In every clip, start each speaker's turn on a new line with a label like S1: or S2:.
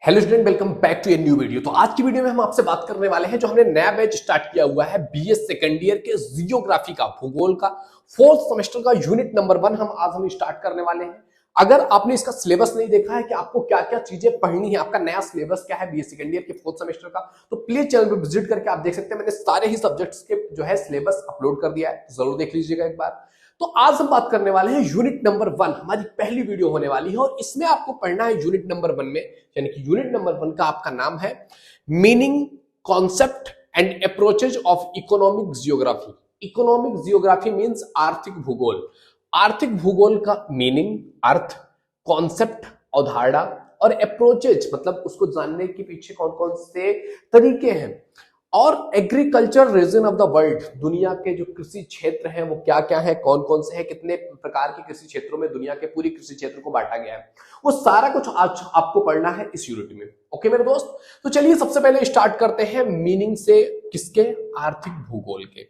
S1: Hello student, welcome back to a new video. तो आज की वीडियो में हम आपसे बात करने वाले हैं जो हमने नया बैच स्टार्ट किया हुआ है बीएस सेकेंड ईयर के जियोग्राफी का, भूगोल का फोर्थ सेमेस्टर का यूनिट नंबर 1 हम स्टार्ट करने वाले हैं। अगर आपने इसका सिलेबस नहीं देखा है कि आपको क्या क्या चीजें पढ़नी है, आपका नया सिलेबस क्या है बीएस सेकेंड ईयर के फोर्थ सेमेस्टर का, तो प्लीज चैनल पर विजिट करके आप देख सकते हैं। मैंने सारे ही सब्जेक्ट्स के जो है सिलेबस अपलोड कर दिया है, जरूर देख लीजिएगा एक बार। तो आज हम बात करने वाले हैं यूनिट नंबर 1, हमारी पहली वीडियो होने वाली है और इसमें आपको पढ़ना है यूनिट नंबर 1 में, यानी कि यूनिट नंबर 1 का आपका नाम है meaning, concept and approaches of economic geography. Economic geography means आर्थिक भूगोल। आर्थिक भूगोल का मीनिंग, अर्थ, कॉन्सेप्ट, अवधारणा, और अप्रोचेज मतलब उसको जानने के पीछे कौन कौन से तरीके हैं, और agriculture region of the world, दुनिया के जो कृषि क्षेत्र हैं वो क्या क्या है, कौन कौन से हैं, कितने प्रकार के कृषि क्षेत्रों में दुनिया के पूरी कृषि क्षेत्र को बांटा गया है, वो सारा कुछ आज आपको पढ़ना है इस यूनिट में। ओके मेरे दोस्त, तो चलिए सबसे पहले स्टार्ट करते हैं मीनिंग से। किसके? आर्थिक भूगोल के,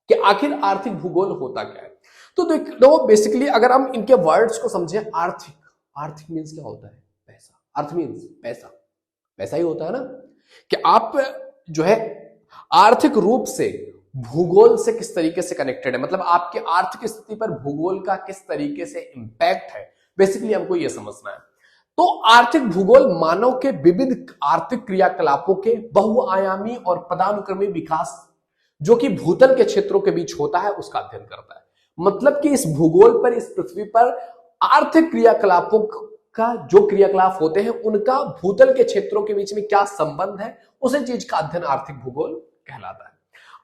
S1: कि आखिर आर्थिक भूगोल होता क्या है। तो देखो बेसिकली अगर हम इनके वर्ड्स को समझें, आर्थिक, आर्थिक मीन्स क्या होता है? पैसा। अर्थ मीन्स पैसा, पैसा ही होता है ना। कि आप जो है आर्थिक रूप से भूगोल से किस तरीके से कनेक्टेड है, मतलब आपके आर्थिक स्थिति पर भूगोल का किस तरीके से इंपैक्ट है, बेसिकली हमको यह समझना है। तो आर्थिक भूगोल मानव के विविध आर्थिक क्रियाकलापों के बहुआयामी और पदानुक्रमी विकास जो कि भूतल के क्षेत्रों के बीच होता है उसका अध्ययन करता है। मतलब कि इस भूगोल पर, इस पृथ्वी पर आर्थिक क्रियाकलापों का जो क्रियाकलाप होते हैं उनका भूतल के क्षेत्रों के बीच में क्या संबंध है, उसी चीज का अध्ययन आर्थिक भूगोल कहलाता है।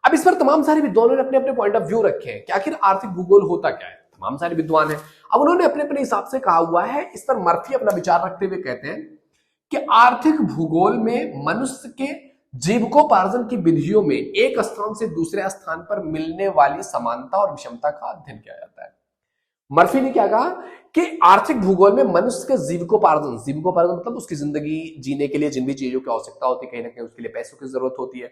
S1: अब इस पर तमाम सारे विद्वानों ने अपने अपने पॉइंट ऑफ व्यू रखे हैं कि आखिर आर्थिक भूगोल होता क्या है। तमाम सारे विद्वान हैं, अब उन्होंने अपने अपने हिसाब से कहा हुआ है। इस पर मर्फी अपना विचार रखते हुए कहते हैं कि आर्थिक भूगोल में मनुष्य के जीविकोपार्जन की विधियों में एक स्थान से दूसरे स्थान पर मिलने वाली समानता और विषमता का अध्ययन किया जाता है। मर्फी ने क्या कहा कि आर्थिक भूगोल में मनुष्य के जीविकोपार्जन, जीविकोपार्जन मतलब उसकी जिंदगी जीने के लिए जिन भी चीजों की आवश्यकता होती है, कहीं ना कहीं उसके लिए पैसों की जरूरत होती है।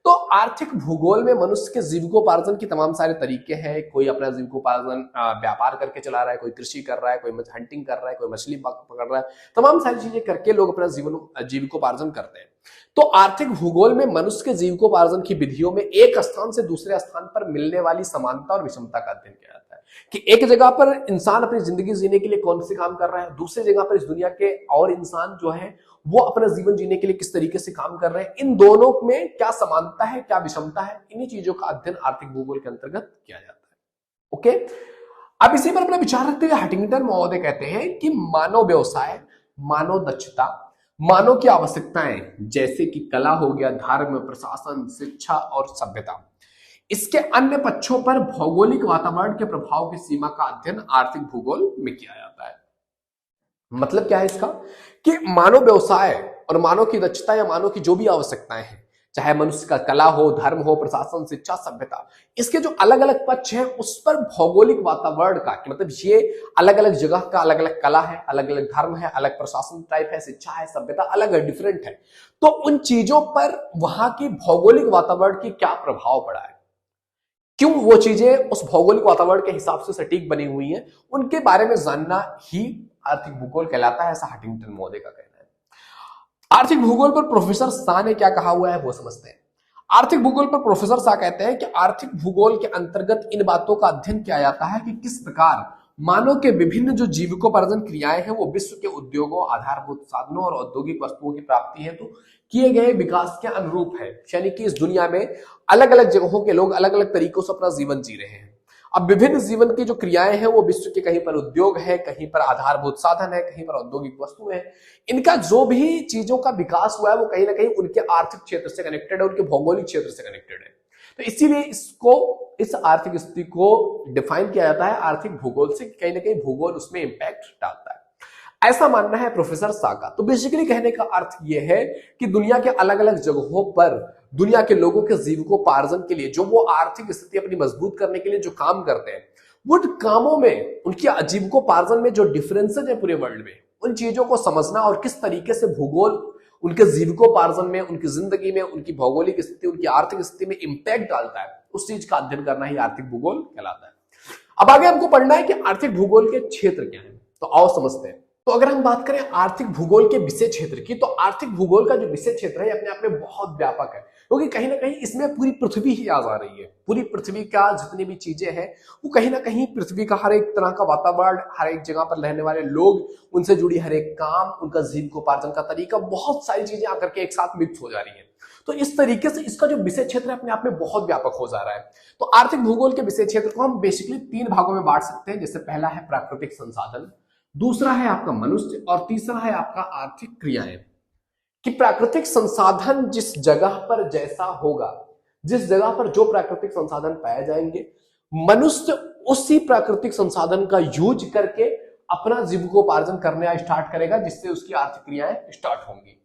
S1: तो आर्थिक भूगोल में मनुष्य के जीविकोपार्जन के तमाम सारे तरीके हैं। कोई अपना जीविकोपार्जन व्यापार करके चला रहा है, कोई कृषि कर रहा है, कोई हंटिंग कर रहा है, कोई मछली पकड़ रहा है, तमाम सारी चीजें करके लोग अपना जीविकोपार्जन करते हैं। तो आर्थिक भूगोल में मनुष्य के जीविकोपार्जन की विधियों में एक स्थान से दूसरे स्थान पर मिलने वाली समानता और विषमता का अध्ययन किया जाता है। कि एक जगह पर इंसान अपनी जिंदगी जीने के लिए कौन से काम कर रहा है, दूसरी जगह पर इस दुनिया के और इंसान जो है वो अपना जीवन जीने के लिए किस तरीके से काम कर रहे हैं, इन दोनों में क्या समानता है, क्या विषमता है, इन्हीं चीजों का अध्ययन आर्थिक भूगोल के अंतर्गत किया जाता है। ओके, अब इसी पर अपना विचार रखते हुए हंटिंगटन महोदय कहते हैं कि मानव व्यवसाय, मानव दक्षता, मानव की आवश्यकताएं जैसे कि कला हो गया, धर्म, प्रशासन, शिक्षा और सभ्यता, इसके अन्य पक्षों पर भौगोलिक वातावरण के प्रभाव की सीमा का अध्ययन आर्थिक भूगोल में किया जाता है। मतलब क्या है इसका? कि मानव व्यवसाय और मानव की दक्षता या मानव की जो भी आवश्यकताएं हैं, चाहे मनुष्य का कला हो, धर्म हो, प्रशासन, शिक्षा, सभ्यता, इसके जो अलग अलग पक्ष हैं उस पर भौगोलिक वातावरण का, कि मतलब ये अलग अलग जगह का अलग अलग कला है, अलग अलग धर्म है, अलग प्रशासन टाइप है, शिक्षा है, सभ्यता अलग है, डिफरेंट है। तो उन चीजों पर वहां की भौगोलिक वातावरण की क्या प्रभाव पड़ा है, क्यों वो चीजें उस भौगोलिक वातावरण के हिसाब से सटीक बनी हुई हैं, उनके बारे में जानना ही आर्थिक भूगोल कहलाता है, ऐसा हंटिंगटन महोदय का कहना है। आर्थिक भूगोल पर प्रोफेसर शाह ने क्या कहा हुआ है वो समझते हैं। आर्थिक भूगोल पर प्रोफेसर शाह कहते हैं कि आर्थिक भूगोल के अंतर्गत इन बातों का अध्ययन किया जाता है कि किस प्रकार मानव के विभिन्न जो जीविकोपार्जन क्रियाएं हैं वो विश्व के उद्योगों, आधारभूत साधनों और औद्योगिक वस्तुओं की प्राप्ति हेतु किए गए विकास के अनुरूप है। यानी कि इस दुनिया में अलग अलग जगहों के लोग अलग अलग तरीकों से अपना जीवन जी रहे हैं। अब विभिन्न जीवन की जो क्रियाएं हैं वो विश्व के कहीं पर उद्योग है, कहीं पर आधारभूत साधन है, कहीं पर औद्योगिक वस्तु है। इनका जो भी चीजों का विकास हुआ है वो कहीं ना कहीं उनके आर्थिक क्षेत्र से कनेक्टेड है, उनके भौगोलिक क्षेत्र से कनेक्टेड है। तो इसीलिए इसको, इस आर्थिक स्थिति को डिफाइन किया जाता है आर्थिक भूगोल से, कहीं ना कहीं भूगोल उसमें इंपैक्ट डालता है, ऐसा मानना है प्रोफेसर शाह का। तो बेसिकली कहने का अर्थ यह है कि दुनिया के अलग अलग जगहों पर दुनिया के लोगों के जीविकोपार्जन के लिए जो वो आर्थिक स्थिति अपनी मजबूत करने के लिए जो काम करते हैं, वो कामों में, उनकी जीविकोपार्जन में जो डिफरेंसेज है पूरे वर्ल्ड में, उन चीजों को समझना और किस तरीके से भूगोल उनके जीविकोपार्जन में, उनकी जिंदगी में, उनकी भौगोलिक स्थिति, उनकी आर्थिक स्थिति में इंपैक्ट डालता है, उस चीज का अध्ययन करना ही आर्थिक भूगोल कहलाता है। अब आगे हमको पढ़ना है कि आर्थिक भूगोल के क्षेत्र क्या है, तो आओ समझते हैं। तो अगर हम बात करें आर्थिक भूगोल के विषय क्षेत्र की, तो आर्थिक भूगोल का जो विषय क्षेत्र है अपने आप में बहुत व्यापक है, क्योंकि कहीं ना कहीं इसमें पूरी पृथ्वी ही आ जा रही है। पूरी पृथ्वी का जितनी भी चीजें हैं वो कहीं ना कहीं पृथ्वी का हर एक तरह का वातावरण, हर एक जगह पर रहने वाले लोग, उनसे जुड़ी हर एक काम, उनका जीविकोपार्जन का तरीका, बहुत सारी चीजें आकर के एक साथ मिक्स हो जा रही है। तो इस तरीके से इसका जो विषय क्षेत्र है अपने आप में बहुत व्यापक हो जा रहा है। तो आर्थिक भूगोल के विषय क्षेत्र को हम बेसिकली 3 भागों में बांट सकते हैं। जैसे पहला है प्राकृतिक संसाधन, दूसरा है आपका मनुष्य, और तीसरा है आपका आर्थिक क्रियाएं। कि प्राकृतिक संसाधन जिस जगह पर जैसा होगा, जिस जगह पर जो प्राकृतिक संसाधन पाए जाएंगे, मनुष्य उसी प्राकृतिक संसाधन का यूज करके अपना जीविकोपार्जन करना स्टार्ट करेगा, जिससे उसकी आर्थिक क्रियाएं स्टार्ट होंगी।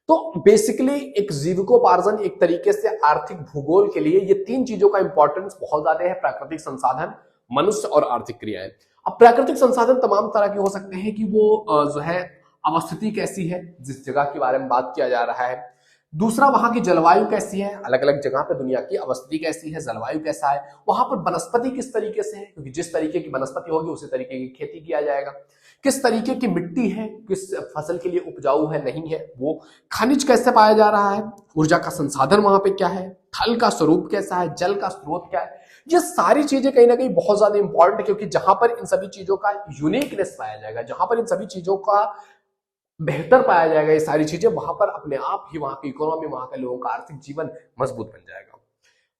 S1: तो बेसिकली एक जीविकोपार्जन एक तरीके से आर्थिक भूगोल के लिए ये 3 चीजों का इंपॉर्टेंस बहुत ज्यादा है, प्राकृतिक संसाधन, मनुष्य और आर्थिक क्रियाएं। अब प्राकृतिक संसाधन तमाम तरह के हो सकते हैं कि वो जो है अवस्थिति कैसी है, जिस जगह के बारे में बात किया जा रहा है। दूसरा, वहां की जलवायु कैसी है, अलग अलग जगह पे दुनिया की अवस्थिति कैसी है, जलवायु कैसा है, वहां पर वनस्पति किस तरीके से है, क्योंकि जिस तरीके की वनस्पति होगी उसी तरीके की खेती किया जाएगा। किस तरीके की मिट्टी है, किस फसल के लिए उपजाऊ है नहीं है, वो खनिज कैसे पाया जा रहा है, ऊर्जा का संसाधन वहां पे क्या है, थल का स्वरूप कैसा है, जल का स्रोत क्या है। ये सारी चीजें कहीं ना कहीं बहुत ज्यादा इंपॉर्टेंट है, क्योंकि जहां पर इन सभी चीजों का यूनिकनेस पाया जाएगा, जहां पर इन सभी चीजों का बेहतर पाया जाएगा, ये सारी चीजें, वहां पर अपने आप ही वहां की इकोनॉमी, वहां के लोगों का आर्थिक जीवन मजबूत बन जाएगा।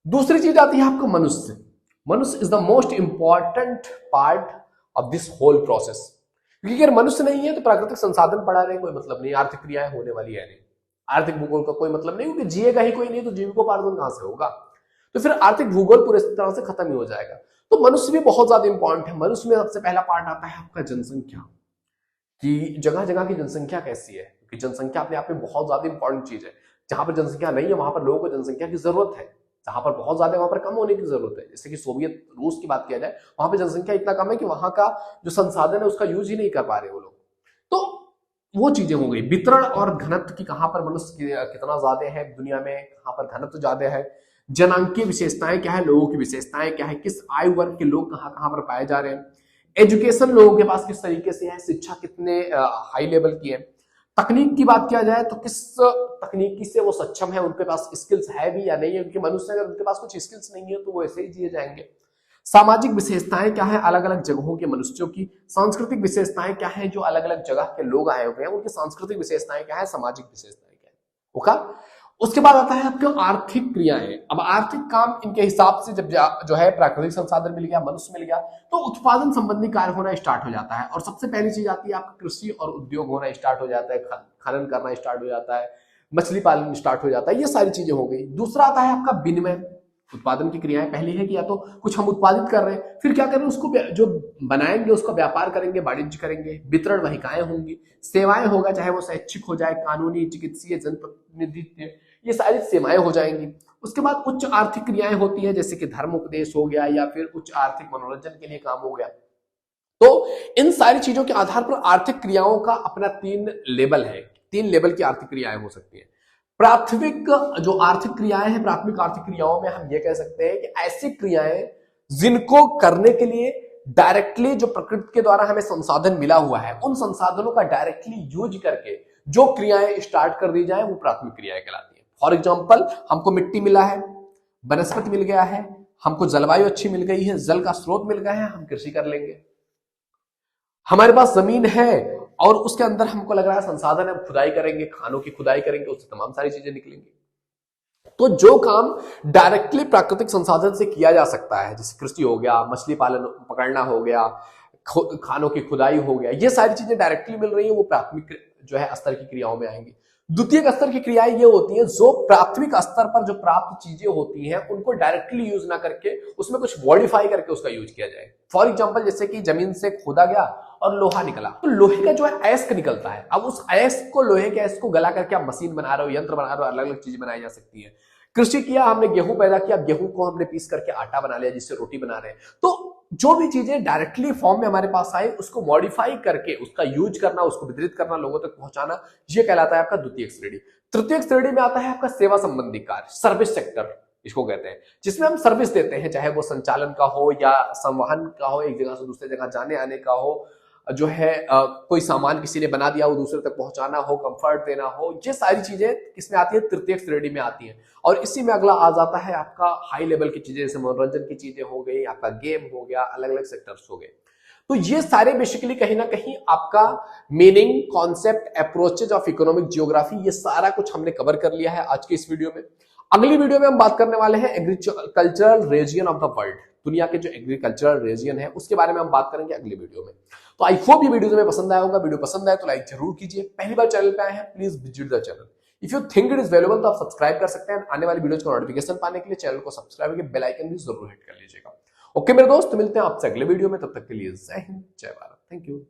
S1: दूसरी चीज आती है आपका मनुष्य। मनुष्य is the most important part of this whole process, क्योंकि अगर मनुष्य नहीं है तो प्राकृतिक संसाधन पड़ा रहे कोई मतलब नहीं, आर्थिक क्रियाएं होने वाली है नहीं, आर्थिक भूगोल का कोई मतलब नहीं, क्योंकि जिएगा ही कोई नहीं तो जीविकोपार्जन कहां से होगा, तो फिर आर्थिक भूगोल पूरी तरह से खत्म ही हो जाएगा। तो मनुष्य भी बहुत ज्यादा इंपॉर्टेंट है। मनुष्य में सबसे पहला पार्ट आता है आपका जनसंख्या, कि जगह जगह की जनसंख्या कैसी है, क्योंकि जनसंख्या अपने आप में बहुत ज्यादा इंपॉर्टेंट चीज है। जहां पर जनसंख्या नहीं है वहां पर लोगों को जनसंख्या की जरूरत है, जहां पर बहुत ज्यादा वहां पर कम होने की जरूरत है। जैसे कि सोवियत रूस की बात किया जाए, वहां पर जनसंख्या इतना कम है कि वहां का जो संसाधन है उसका यूज ही नहीं कर पा रहे वो लोग। तो वो चीजें हो गई। वितरण और घनत्व की, कहां पर मनुष्य कितना ज्यादा है दुनिया में, कहां पर घनत्व ज्यादा है, जनांकीय विशेषताएं क्या है, लोगों की विशेषताएं क्या है, किस आयु वर्ग के लोग कहां कहां पर पाए जा रहे हैं, एजुकेशन लोगों के पास किस तरीके से है, शिक्षा कितने हाई लेवल की है, तकनीक की बात किया जाए तो किस तकनीकी से वो सक्षम है, उनके पास स्किल्स है भी या नहीं है, क्योंकि मनुष्य अगर उनके पास कुछ स्किल्स नहीं है तो वो ऐसे ही जिए जाएंगे। सामाजिक विशेषताएं क्या है अलग अलग जगहों के मनुष्यों की, सांस्कृतिक विशेषताएं क्या है, जो अलग अलग जगह के लोग आए हुए हैं उनकी सांस्कृतिक विशेषताएं क्या है, सामाजिक विशेषताएं क्या है। ओके, उसके बाद आता है आपके आर्थिक क्रियाएं। अब आर्थिक काम इनके हिसाब से जब जो है प्राकृतिक संसाधन मिल गया, मनुष्य मिल गया, तो उत्पादन संबंधी कार्य होना स्टार्ट हो जाता है। और सबसे पहली चीज आती है आपका कृषि और उद्योग होना स्टार्ट हो जाता है, खनन करना स्टार्ट हो जाता है, मछली पालन स्टार्ट हो जाता है, ये सारी चीजें हो गई। दूसरा आता है आपका विनिमय। उत्पादन की क्रियाएं पहली है कि या तो कुछ हम उत्पादित कर रहे हैं, फिर क्या कर रहे हैं, उसको जो बनाएंगे उसका व्यापार करेंगे, वाणिज्य करेंगे, वितरण वाहिकाएं होंगी, सेवाएं होगा, चाहे वो शैक्षिक हो जाए, कानूनी, चिकित्सीय, जनप्रतिनिधित्व, ये सारी सेवाएं हो जाएंगी। उसके बाद उच्च आर्थिक क्रियाएं होती है, जैसे कि धर्म उपदेश हो गया या फिर उच्च आर्थिक मनोरंजन के लिए काम हो गया। तो इन सारी चीजों के आधार पर आर्थिक क्रियाओं का अपना 3 लेवल है, 3 लेवल की आर्थिक क्रियाएं हो सकती है। प्राथमिक जो आर्थिक क्रियाएं हैं, प्राथमिक आर्थिक क्रियाओं में हम ये कह सकते हैं कि ऐसी क्रियाएं जिनको करने के लिए डायरेक्टली जो प्रकृति के द्वारा हमें संसाधन मिला हुआ है, उन संसाधनों का डायरेक्टली यूज करके जो क्रियाएं स्टार्ट कर दी जाए वो प्राथमिक क्रियाएं कहलाती है। फॉर एग्जाम्पल, हमको मिट्टी मिला है, वनस्पति मिल गया है, हमको जलवायु अच्छी मिल गई है, जल का स्रोत मिल गया है, हम कृषि कर लेंगे। हमारे पास जमीन है और उसके अंदर हमको लग रहा है संसाधन, हम खुदाई करेंगे, खानों की खुदाई करेंगे, उससे तमाम सारी चीजें निकलेंगी। तो जो काम डायरेक्टली प्राकृतिक संसाधन से किया जा सकता है, जैसे कृषि हो गया, मछली पालन पकड़ना हो गया, खानों की खुदाई हो गया, ये सारी चीजें डायरेक्टली मिल रही है, वो प्राथमिक जो है स्तर की क्रियाओं में आएंगी। द्वितीय स्तर की क्रियाएं ये होती हैं जो प्राथमिक स्तर पर जो प्राप्त चीजें होती हैं उनको डायरेक्टली यूज ना करके उसमें कुछ मॉडिफाई करके उसका यूज किया जाए। फॉर एग्जांपल, जैसे कि जमीन से खोदा गया और लोहा निकला, तो लोहे का जो है अयस्क निकलता है। अब उस अयस्क को, लोहे के अयस्क को गला करके आप मशीन बना रहे हो, यंत्र बना रहे हो, अलग अलग चीजें बनाई जा सकती है। कृषि किया, हमने गेहूं पैदा किया, गेहूं को हमने पीस करके आटा बना लिया जिससे रोटी बना रहे हैं। तो जो भी चीजें डायरेक्टली फॉर्म में हमारे पास आए उसको मॉडिफाई करके उसका यूज करना, उसको वितरित करना, लोगों तक पहुंचाना, ये कहलाता है आपका द्वितीय श्रेणी। तृतीय श्रेणी में आता है आपका सेवा संबंधी कार्य, सर्विस सेक्टर इसको कहते हैं, जिसमें हम सर्विस देते हैं, चाहे वो संचालन का हो या संवहन का हो, एक जगह से दूसरे जगह जाने आने का हो, जो है कोई सामान किसी ने बना दिया, वो दूसरे तक पहुंचाना हो, कंफर्ट देना हो, ये सारी चीजें किसमें आती है, तृतीयक श्रेणी में आती हैं। और इसी में अगला आ जाता है आपका हाई लेवल की चीजें, जैसे मनोरंजन की चीजें हो गई, आपका गेम हो गया, अलग अलग सेक्टर्स हो गए। तो ये सारे बेसिकली कहीं ना कहीं आपका meaning, concept, approaches of economic geography, ये सारा कुछ हमने कवर कर लिया है आज की इस वीडियो में। अगली वीडियो में हम बात करने वाले हैं agricultural region of the world, दुनिया के जो एग्रीकल्चरल रीजन है उसके बारे में हम बात करेंगे अगली वीडियो में। तो आई होप ये वीडियो तुम्हें पसंद आया होगा। वीडियो पसंद आए तो लाइक जरूर कीजिए। पहली बार चैनल पे आए हैं, please visit the channel. If you think it is valuable तो आप सब्सक्राइब कर सकते हैं। आने वाली वीडियोस का नोटिफिकेशन पाने के लिए चैनल को सब्सक्राइब करके बेल आइकन भी जरूर हिट कर लीजिएगा। ओके मेरे दोस्त, मिलते हैं आपसे अगले वीडियो में, तब तक के लिए जय हिंद, जय भारत, थैंक यू।